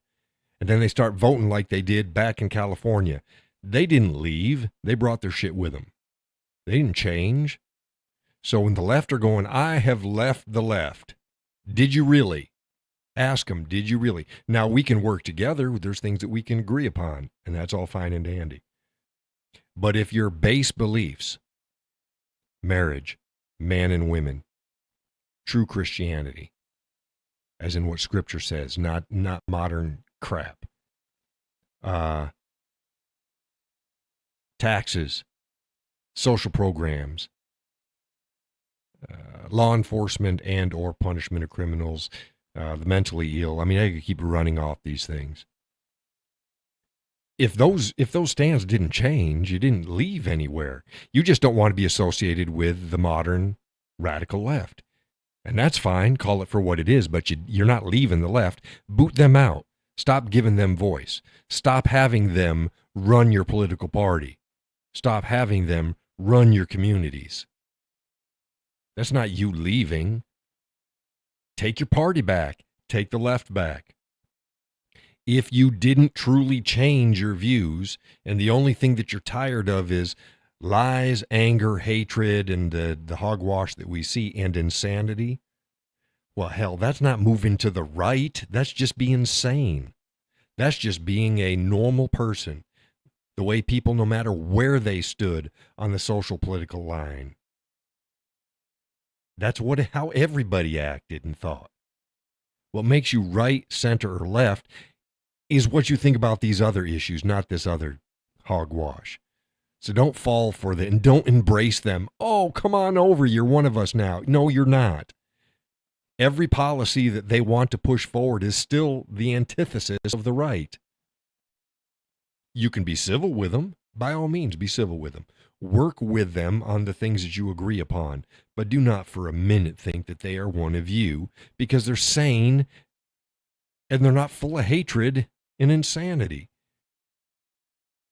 And then they start voting like they did back in California. They didn't leave. They brought their shit with them. They didn't change. So when the left are going, I have left the left. Did you really? Ask them, did you really? Now we can work together. There's things that we can agree upon, and that's all fine and dandy. But if your base beliefs, marriage, man and women, true Christianity, as in what Scripture says, not modern crap, taxes, social programs, law enforcement and or punishment of criminals, the mentally ill. I mean, I could keep running off these things. If those stands didn't change, you didn't leave anywhere. You just don't want to be associated with the modern radical left. And that's fine. Call it for what it is, but you're not leaving the left. Boot them out. Stop giving them voice. Stop having them run your political party. Stop having them run your communities. That's not you leaving. Take your party back. Take the left back. If you didn't truly change your views, and the only thing that you're tired of is lies, anger, hatred, and the hogwash that we see, and insanity, well, hell, that's not moving to the right. That's just being sane. That's just being a normal person, the way people, no matter where they stood on the social political line. That's how everybody acted and thought. What makes you right, center, or left is what you think about these other issues, not this other hogwash. So don't fall for that and don't embrace them. Oh, come on over. You're one of us now. No, you're not. Every policy that they want to push forward is still the antithesis of the right. You can be civil with them. By all means, be civil with them. Work with them on the things that you agree upon, but do not for a minute think that they are one of you, because they're sane and they're not full of hatred and insanity.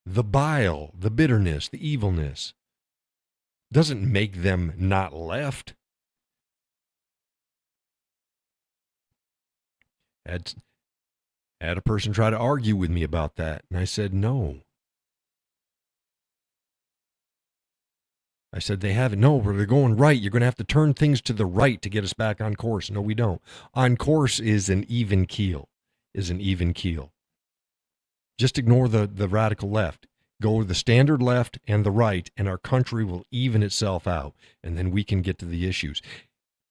The bile, the bitterness, the evilness doesn't make them not left. Had a person try to argue with me about that, and I said no. I said they haven't. No, they're going right. You're going to have to turn things to the right to get us back on course. No, we don't. On course is an even keel. Just ignore the radical left. Go to the standard left and the right, and our country will even itself out, and then we can get to the issues.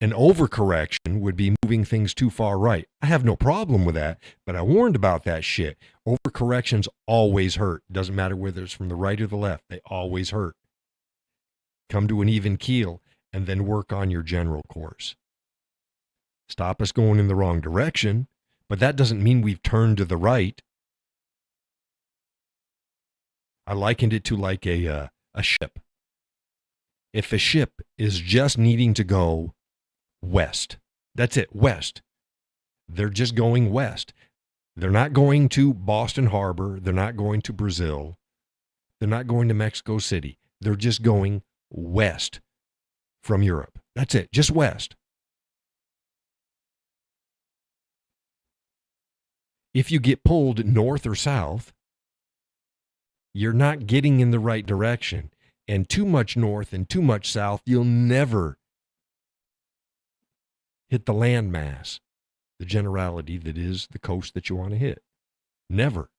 An overcorrection would be moving things too far right. I have no problem with that, but I warned about that shit. Overcorrections always hurt. Doesn't matter whether it's from the right or the left. They always hurt. Come to an even keel and then work on your general course. Stop us going in the wrong direction, but that doesn't mean we've turned to the right. I likened it to like a ship. If a ship is just needing to go west, that's it, west. They're just going west. They're not going to Boston Harbor. They're not going to Brazil. They're not going to Mexico City. They're just going west from Europe. That's it, just west. If you get pulled north or south, you're not getting in the right direction. And too much north and too much south, you'll never hit the landmass, the generality that is the coast that you want to hit. Never.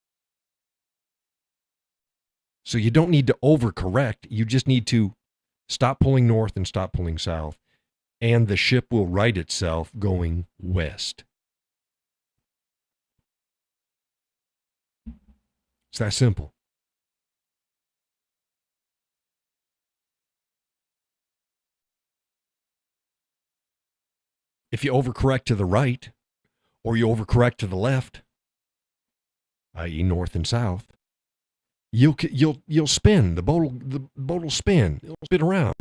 So you don't need to overcorrect. You just need to stop pulling north and stop pulling south, and the ship will right itself going west. It's that simple. If you overcorrect to the right, or you overcorrect to the left, i.e. north and south, you'll spin. The boat will spin. It'll spin around.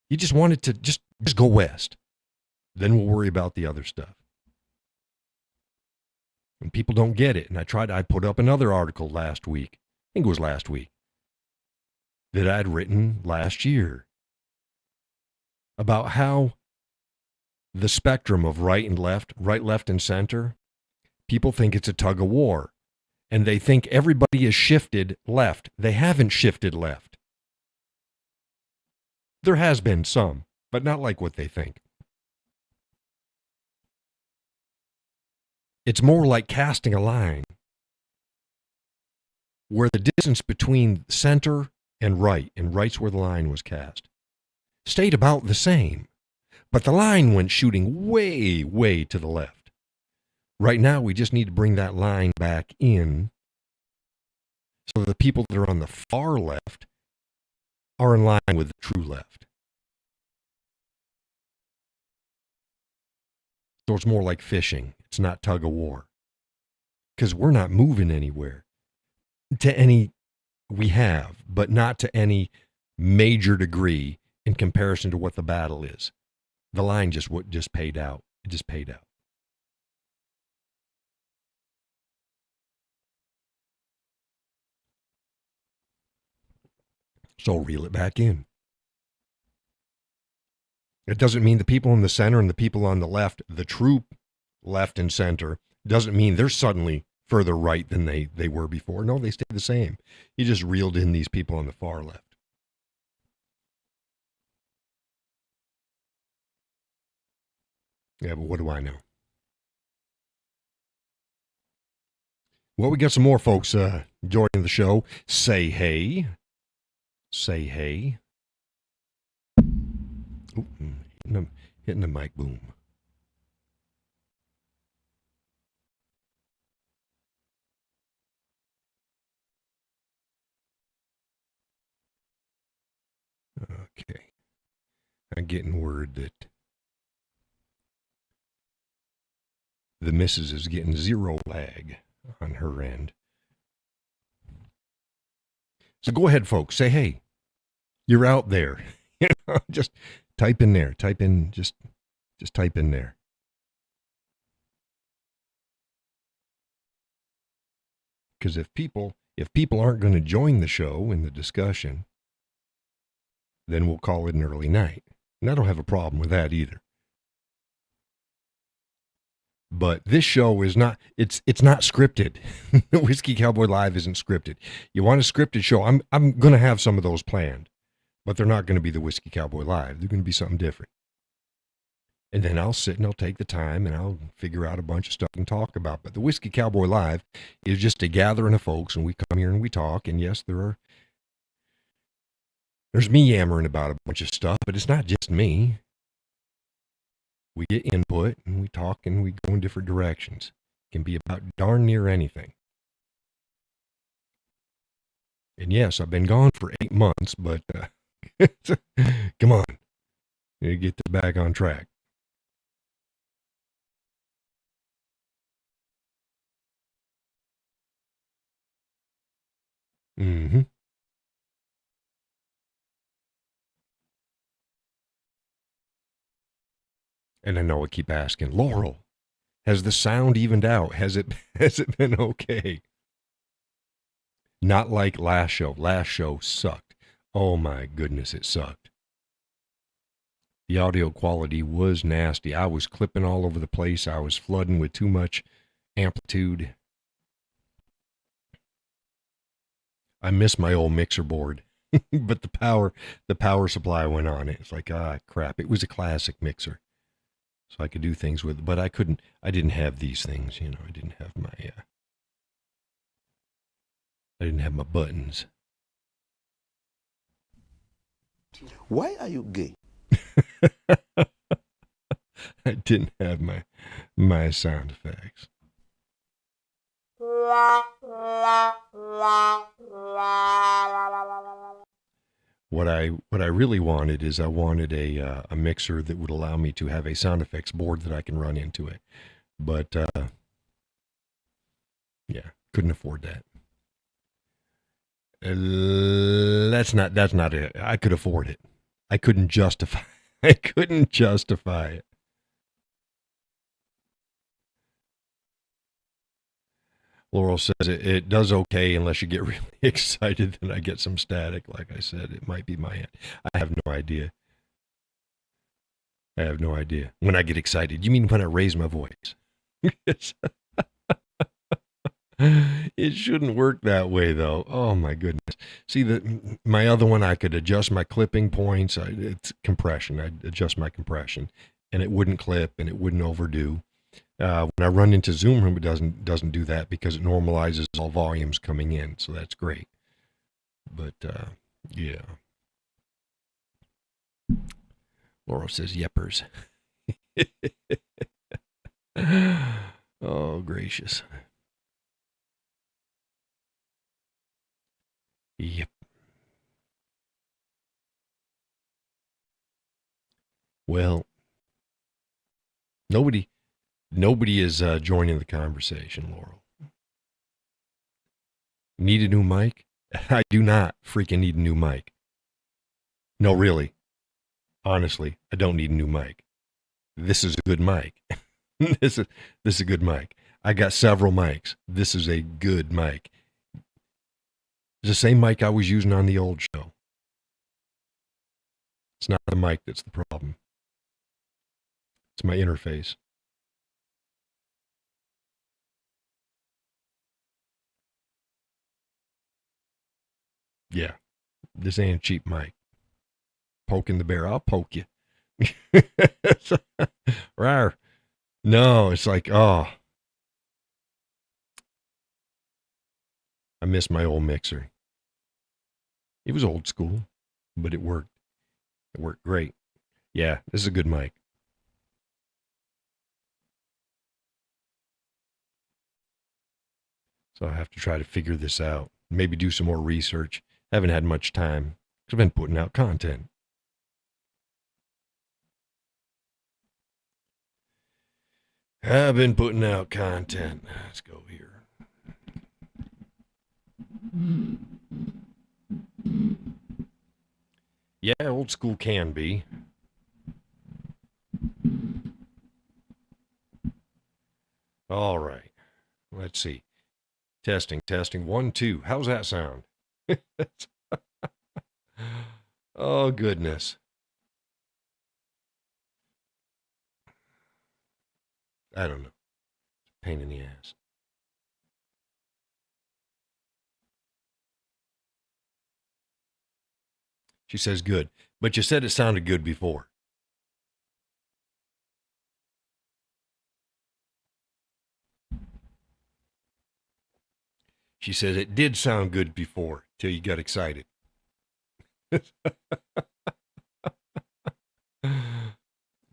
You just want it to just go west. Then we'll worry about the other stuff. And people don't get it. And I put up another article last week. I think it was last week. That I'd written last year. About how the spectrum of right, left, and center, people think it's a tug of war. And they think everybody has shifted left. They haven't shifted left. There has been some, but not like what they think. It's more like casting a line where the distance between center and right's where the line was cast, stayed about the same, but the line went shooting way, way to the left. Right now, we just need to bring that line back in so the people that are on the far left are in line with the true left. So it's more like fishing. It's not tug of war. Because we're not moving anywhere. We have, but not to any major degree in comparison to what the battle is. The line just paid out. It just paid out. So reel it back in. It doesn't mean the people in the center and the people on the left, the true left and center, doesn't mean they're suddenly further right than they were before. No, they stay the same. You just reeled in these people on the far left. Yeah, but what do I know? Well, we got some more folks joining the show. Say hey. Say hey. Ooh, hitting the mic boom. Okay. I'm getting word that the missus is getting zero lag on her end. So go ahead, folks. Say hey. You're out there. Just type in there. Type in, just type in there. Because if people aren't going to join the show in the discussion, then we'll call it an early night. And I don't have a problem with that either. But this show is not, it's not scripted. Whiskey Cowboy Live isn't scripted. You want a scripted show, I'm going to have some of those planned. But they're not going to be the Whiskey Cowboy Live. They're going to be something different. And then I'll sit and I'll take the time and I'll figure out a bunch of stuff and talk about. But the Whiskey Cowboy Live is just a gathering of folks, and we come here and we talk. And yes, there's me yammering about a bunch of stuff, but it's not just me. We get input and we talk and we go in different directions. It can be about darn near anything. And yes, I've been gone for 8 months, but come on, you get back on track. Mm-hmm. And I know I keep asking, Laurel, has the sound evened out? Has it been okay? Not like last show. Last show sucked. Oh my goodness, it sucked. The audio quality was nasty. I was clipping all over the place. I was flooding with too much amplitude. I miss my old mixer board. But the power supply went on it. It's like, crap. It was a classic mixer. So I could do things with it, but I didn't have these things, you know. I didn't have my buttons. Why are you gay? I didn't have my sound effects. What I really wanted is I wanted a mixer that would allow me to have a sound effects board that I can run into it. But yeah, couldn't afford that. That's not it. I could afford it. I couldn't justify it. Laurel says it does okay unless you get really excited. Then I get some static. Like I said, it might be my end. I have no idea. When I get excited. You mean when I raise my voice? It shouldn't work that way, though. Oh, my goodness. See, my other one, I could adjust my clipping points. It's compression. I'd adjust my compression, and it wouldn't clip, and it wouldn't overdo. When I run into Zoom Room, it doesn't do that because it normalizes all volumes coming in, so that's great. But, yeah. Laurel says, yeppers. Oh, gracious. Yep. Well, nobody is joining the conversation, Laurel. Need a new mic? I do not freaking need a new mic. No, really. Honestly, I don't need a new mic. This is a good mic. this is a good mic. I got several mics. This is a good mic. It's the same mic I was using on the old show. It's not the mic that's the problem. It's my interface. Yeah, this ain't a cheap mic. Poking the bear, I'll poke you. Rawr. No, it's like, oh, I miss my old mixer. It was old school, but it worked. It worked great. Yeah, this is a good mic. So I have to try to figure this out. Maybe do some more research. I haven't had much time. I've been putting out content. I've been putting out content. Let's go here. Yeah, old school can be. All right. Let's see. Testing, testing. 1, 2. How's that sound? Oh, goodness. I don't know. Pain in the ass. She says good. But you said it sounded good before. She says it did sound good before till you got excited.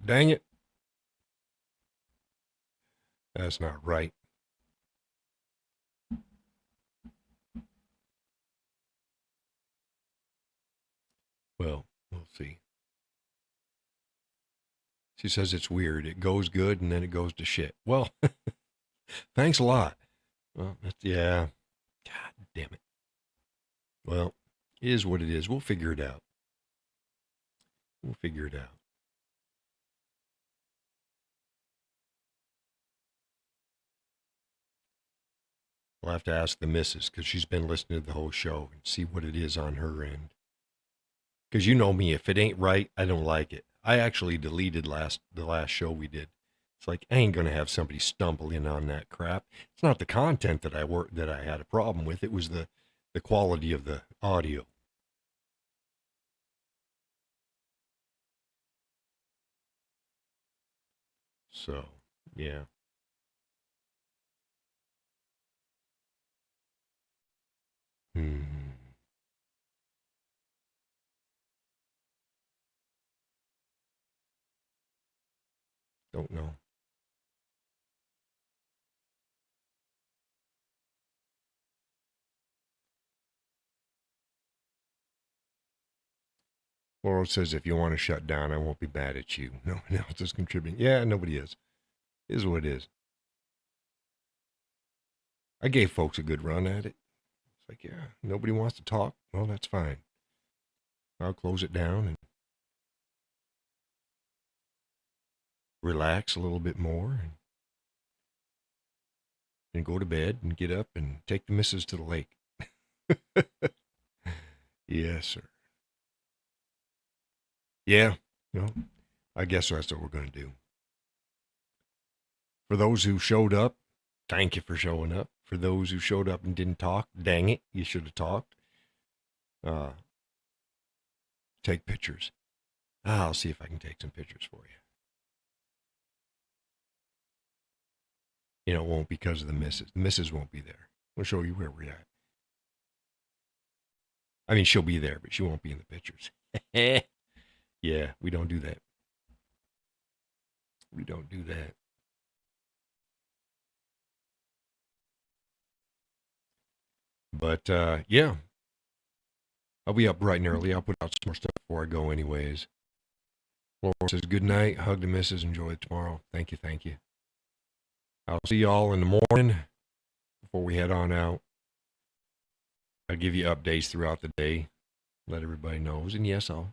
Dang it. That's not right. Well, we'll see. She says it's weird. It goes good and then it goes to shit. Well, thanks a lot. Well, yeah. God damn it. Well, it is what it is. We'll figure it out. We'll figure it out. We'll have to ask the missus because she's been listening to the whole show and see what it is on her end. Because you know me, if it ain't right, I don't like it. I actually deleted the last show we did. It's like I ain't gonna have somebody stumble in on that crap. It's not the content that I had a problem with. It was the quality of the audio. So yeah. Hmm. Don't know. Laurel says if you want to shut down, I won't be mad at you. No one else is contributing. Yeah, nobody is. It is what it is. I gave folks a good run at it. It's like, yeah, nobody wants to talk. Well, that's fine. I'll close it down and relax a little bit more and go to bed and get up and take the missus to the lake. Yes, sir. Yeah, no, I guess that's what we're going to do. For those who showed up, thank you for showing up. For those who showed up and didn't talk, dang it, you should have talked. Uh, take pictures. I'll see if I can take some pictures for you. You know, it won't because of the missus. The missus won't be there. We'll show you where we're at. I mean, she'll be there, but she won't be in the pictures. Yeah, we don't do that. We don't do that. But yeah, I'll be up bright and early. I'll put out some more stuff before I go, anyways. Laura says, good night. Hug the missus. Enjoy it tomorrow. Thank you. Thank you. I'll see y'all in the morning before we head on out. I'll give you updates throughout the day. Let everybody knows. And yes, I'll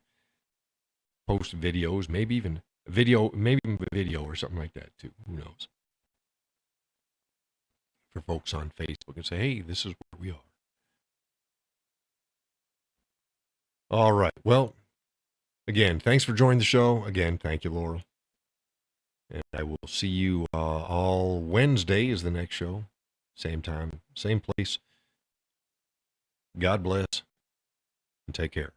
post videos, maybe even a video or something like that too. Who knows? For folks on Facebook and say, hey, this is where we are. All right. Well, again, thanks for joining the show. Again, thank you, Laurel. And I will see you all Wednesday is the next show. Same time, same place. God bless and take care.